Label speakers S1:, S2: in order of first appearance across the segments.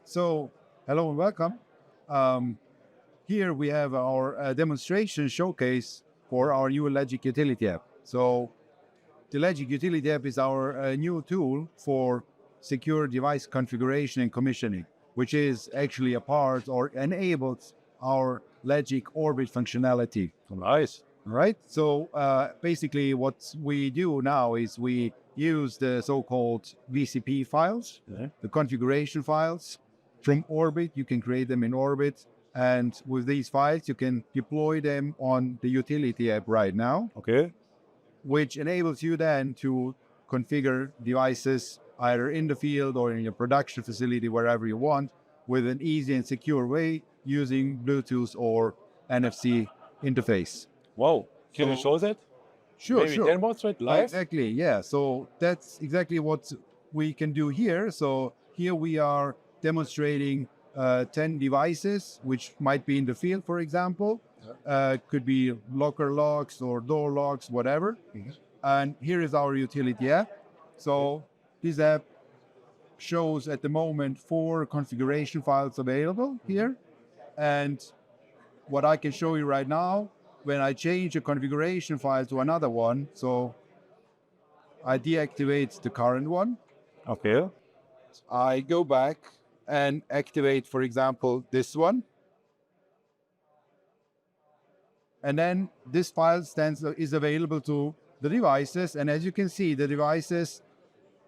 S1: So, hello and welcome. Um, Here we have our demonstration showcase for our new LEGIC Utility App. So, the LEGIC Utility App is our new tool for secure device configuration and commissioning, which is actually a part or enables our LEGIC Orbit functionality.
S2: Nice.
S1: Right. So basically, what we do now is we use the so-called VCP files, the configuration files from Orbit. You can create them in Orbit, and with these files, you can deploy them on the utility app right now,
S2: Okay.
S1: which enables you then to configure devices either in the field or in your production facility, wherever you want, with an easy and secure way using Bluetooth or NFC interface.
S2: Wow. Can you
S1: So-
S2: show that?
S1: Sure,
S2: Maybe
S1: sure.
S2: demonstrate live?
S1: Exactly, yeah. So that's exactly what we can do here. So here we are demonstrating 10 devices, which might be in the field, for example. Could be locker locks or door locks, whatever. And here is our utility app. So this app shows at the moment 4 configuration files available here. And what I can show you right now, when I change a configuration file to another one, so I deactivate the current one,
S2: Okay.
S1: I go back and activate, for example, this one. And then this file is available to the devices. And as you can see, the devices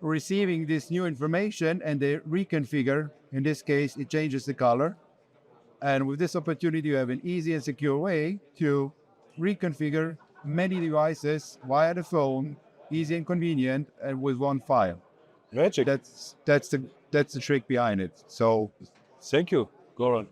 S1: receiving this new information and they reconfigure. In this case, it changes the color. And with this opportunity, you have an easy and secure way to reconfigure many devices via the phone, easy and convenient, and with one file.
S2: Magic.
S1: That's the trick behind it. So
S2: Thank you, Goran.